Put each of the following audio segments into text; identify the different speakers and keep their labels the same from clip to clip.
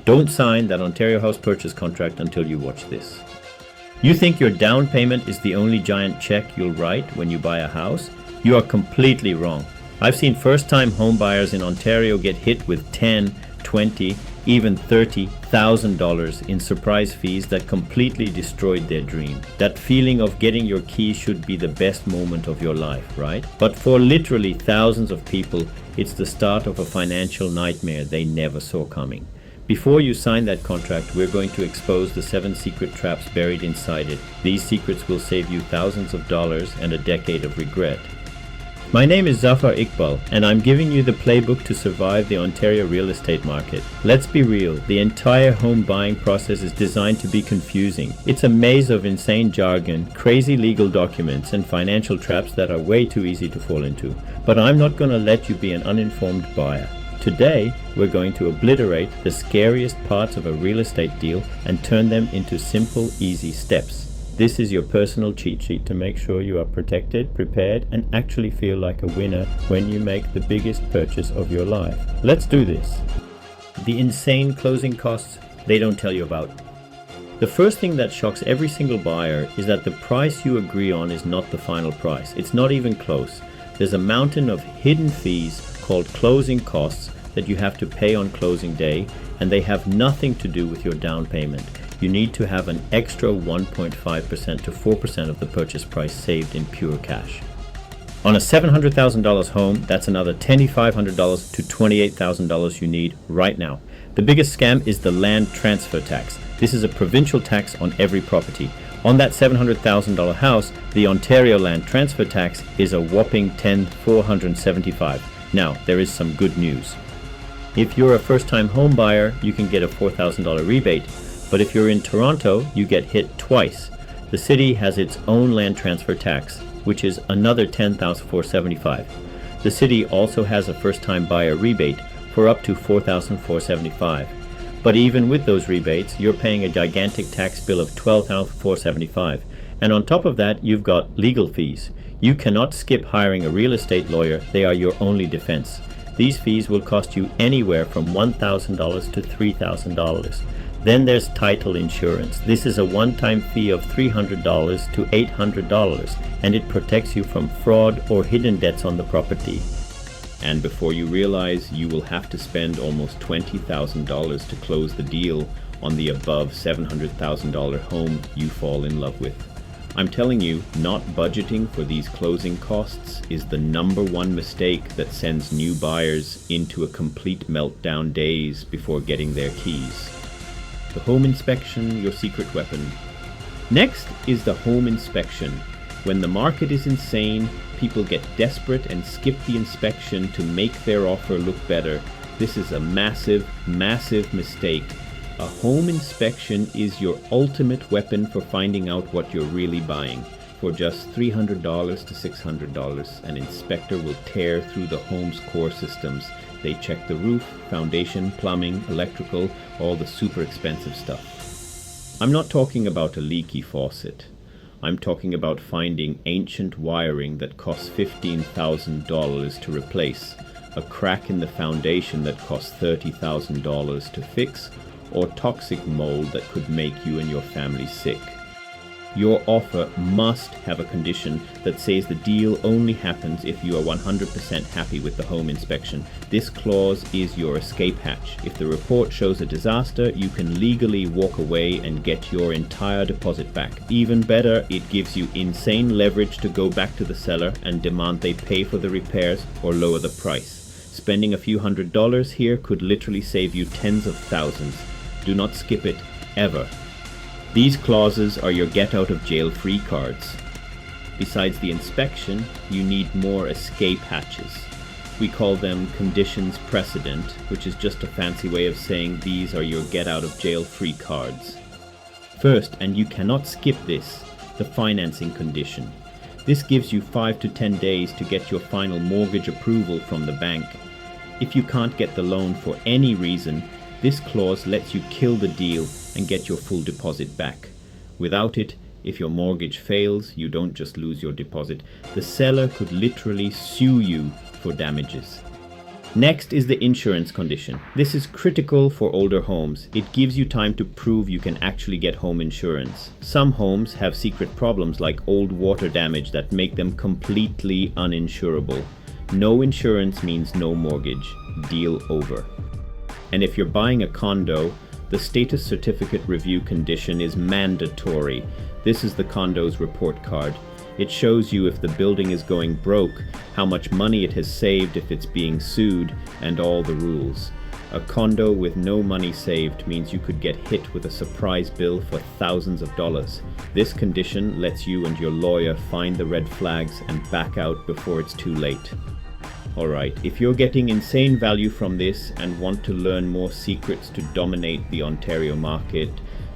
Speaker 1: Don't sign that Ontario house purchase contract until you watch this. You think your down payment is the only giant check you'll write when you buy a house? You are completely wrong. I've seen first-time home buyers in Ontario get hit with $10,000, $20,000, even $30,000 in surprise fees that completely destroyed their dream. That feeling of getting your keys should be the best moment of your life, right? But for literally thousands of people, it's the start of a financial nightmare they never saw coming. Before you sign that contract, we're going to expose the 7 secret traps buried inside it. These secrets will save you thousands of dollars and a decade of regret. My name is Zafar Iqbal, and I'm giving you the playbook to survive the Ontario real estate market. Let's be real, the entire home buying process is designed to be confusing. It's a maze of insane jargon, crazy legal documents, and financial traps that are way too easy to fall into. But I'm not going to let you be an uninformed buyer. Today, we're going to obliterate the scariest parts of a real estate deal and turn them into simple, easy steps. This is your personal cheat sheet to make sure you are protected, prepared, and actually feel like a winner when you make the biggest purchase of your life. Let's do this. The insane closing costs they don't tell you about. The first thing that shocks every single buyer is that the price you agree on is not the final price. It's not even close. There's a mountain of hidden fees called closing costs that you have to pay on closing day, and they have nothing to do with your down payment. You need to have an extra 1.5% to 4% of the purchase price saved in pure cash. On a $700,000 home, that's another $2,500 to $28,000 you need right now. The biggest scam is the land transfer tax. This is a provincial tax on every property. On that $700,000 house, the Ontario land transfer tax is a whopping $10,475. Now, there is some good news. If you're a first-time home buyer, you can get a $4,000 rebate. But if you're in Toronto, you get hit twice. The city has its own land transfer tax, which is another $10,475. The city also has a first-time buyer rebate for up to $4,475. But even with those rebates, you're paying a gigantic tax bill of $12,475. And on top of that, you've got legal fees. You cannot skip hiring a real estate lawyer. They are your only defense. These fees will cost you anywhere from $1,000 to $3,000. Then there's title insurance. This is a one-time fee of $300 to $800, and it protects you from fraud or hidden debts on the property. And before you realize, you will have to spend almost $20,000 to close the deal on the above $700,000 home you fall in love with. I'm telling you, not budgeting for these closing costs is the #1 mistake that sends new buyers into a complete meltdown days before getting their keys. The home inspection, your secret weapon. Next is the home inspection. When the market is insane, people get desperate and skip the inspection to make their offer look better. This is a massive, massive mistake. A home inspection is your ultimate weapon for finding out what you're really buying. For just $300 to $600, an inspector will tear through the home's core systems. They check the roof, foundation, plumbing, electrical, all the super expensive stuff. I'm not talking about a leaky faucet. I'm talking about finding ancient wiring that costs $15,000 to replace, a crack in the foundation that costs $30,000 to fix, or toxic mold that could make you and your family sick. Your offer must have a condition that says the deal only happens if you are 100% happy with the home inspection. This clause is your escape hatch. If the report shows a disaster, you can legally walk away and get your entire deposit back. Even better, it gives you insane leverage to go back to the seller and demand they pay for the repairs or lower the price. Spending a few $100s here could literally save you tens of thousands. Do not skip it, ever. These clauses are your get-out-of-jail-free cards. Besides the inspection, you need more escape hatches. We call them conditions precedent, which is just a fancy way of saying these are your get-out-of-jail-free cards. First, and you cannot skip this, the financing condition. This gives you 5 to 10 days to get your final mortgage approval from the bank. If you can't get the loan for any reason, this clause lets you kill the deal and get your full deposit back. Without it, if your mortgage fails, you don't just lose your deposit. The seller could literally sue you for damages. Next is the insurance condition. This is critical for older homes. It gives you time to prove you can actually get home insurance. Some homes have secret problems like old water damage that make them completely uninsurable. No insurance means no mortgage. Deal over. And if you're buying a condo, the status certificate review condition is mandatory. This is the condo's report card. It shows you if the building is going broke, how much money it has saved if it's being sued, and all the rules. A condo with no money saved means you could get hit with a surprise bill for thousands of dollars. This condition lets you and your lawyer find the red flags and back out before it's too late. Alright, if you're getting insane value from this and want to learn more secrets to dominate the Ontario market,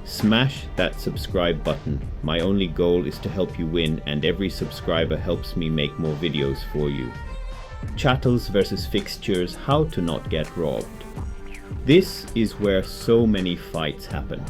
Speaker 1: smash that subscribe button. My only goal is to help you win, and every subscriber helps me make more videos for you. Chattels versus Fixtures, how to not get robbed. This is where so many fights happen.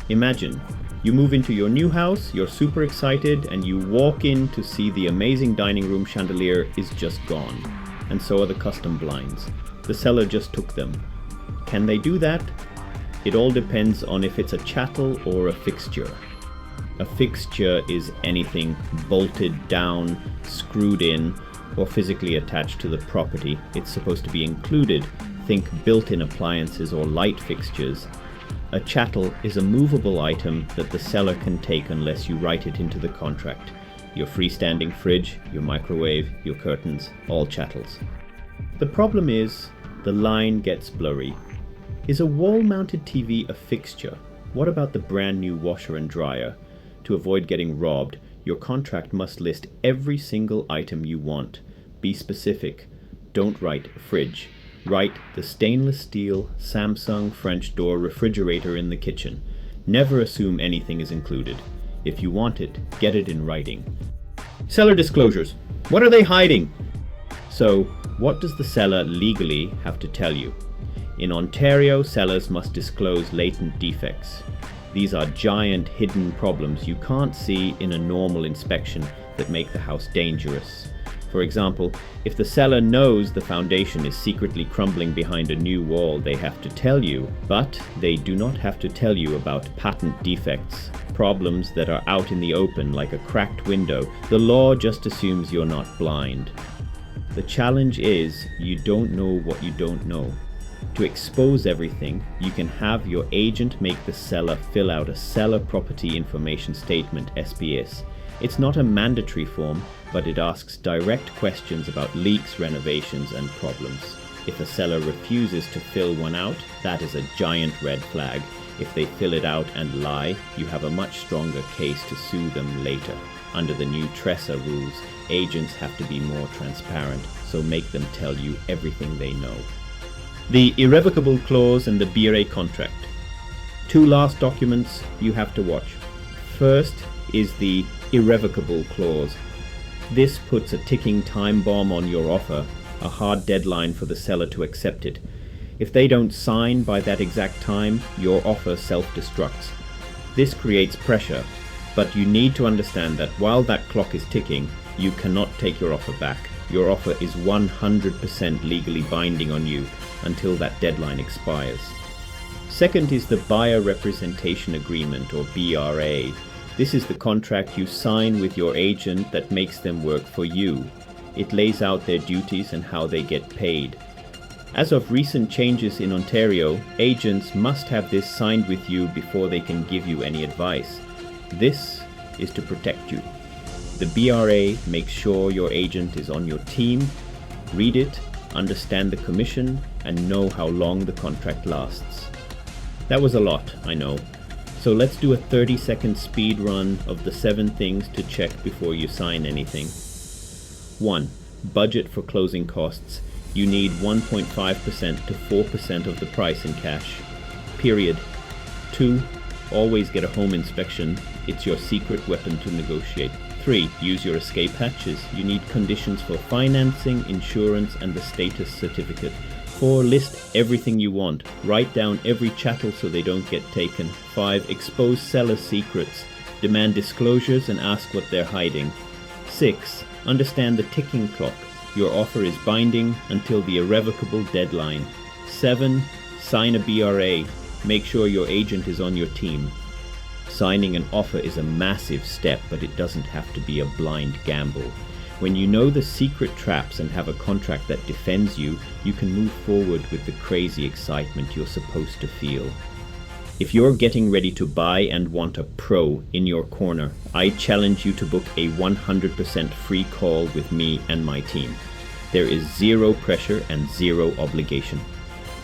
Speaker 1: Imagine, you move into your new house, you're super excited, and you walk in to see the amazing dining room chandelier is just gone. And so are the custom blinds. The seller just took them. Can they do that? It all depends on if it's a chattel or a fixture. A fixture is anything bolted down, screwed in, or physically attached to the property. It's supposed to be included. Think built-in appliances or light fixtures. A chattel is a movable item that the seller can take unless you write it into the contract. Your freestanding fridge, your microwave, your curtains, all chattels. The problem is, the line gets blurry. Is a wall-mounted TV a fixture? What about the brand new washer and dryer? To avoid getting robbed, your contract must list every single item you want. Be specific. Don't write fridge. Write the stainless steel Samsung French door refrigerator in the kitchen. Never assume anything is included. If you want it, get it in writing. Seller disclosures. What are they hiding? So, what does the seller legally have to tell you? In Ontario, sellers must disclose latent defects. These are giant hidden problems you can't see in a normal inspection that make the house dangerous. For example, if the seller knows the foundation is secretly crumbling behind a new wall, they have to tell you, but they do not have to tell you about patent defects, problems that are out in the open like a cracked window. The law just assumes you're not blind. The challenge is you don't know what you don't know. To expose everything, you can have your agent make the seller fill out a Seller Property Information Statement, SPS. It's not a mandatory form, but it asks direct questions about leaks, renovations, and problems. If a seller refuses to fill one out, that is a giant red flag. If they fill it out and lie, you have a much stronger case to sue them later. Under the new TRESA rules, agents have to be more transparent, so make them tell you everything they know. The Irrevocable clause and the BRA contract. Two last documents you have to watch. First is the Irrevocable clause. This puts a ticking time bomb on your offer, a hard deadline for the seller to accept it. If they don't sign by that exact time, your offer self-destructs. This creates pressure, but you need to understand that while that clock is ticking, you cannot take your offer back. Your offer is 100% legally binding on you until that deadline expires. Second is the Buyer Representation Agreement, or BRA. This is the contract you sign with your agent that makes them work for you. It lays out their duties and how they get paid. As of recent changes in Ontario, agents must have this signed with you before they can give you any advice. This is to protect you. The BRA makes sure your agent is on your team. Read it, understand the commission, and know how long the contract lasts. That was a lot, I know. So let's do a 30-second speed run of the 7 things to check before you sign anything. 1. Budget for closing costs. You need 1.5% to 4% of the price in cash. Period. 2. Always get a home inspection. It's your secret weapon to negotiate. 3. Use your escape hatches. You need conditions for financing, insurance, and the status certificate. 4. List everything you want. Write down every chattel so they don't get taken. 5. Expose seller secrets. Demand disclosures and ask what they're hiding. 6. Understand the ticking clock. Your offer is binding until the irrevocable deadline. 7. Sign a BRA. Make sure your agent is on your team. Signing an offer is a massive step, but it doesn't have to be a blind gamble. When you know the secret traps and have a contract that defends you, you can move forward with the crazy excitement you're supposed to feel. If you're getting ready to buy and want a pro in your corner, I challenge you to book a 100% free call with me and my team. There is zero pressure and zero obligation.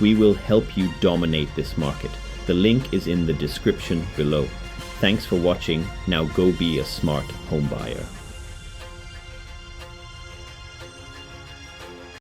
Speaker 1: We will help you dominate this market. The link is in the description below. Thanks for watching. Now go be a smart home buyer.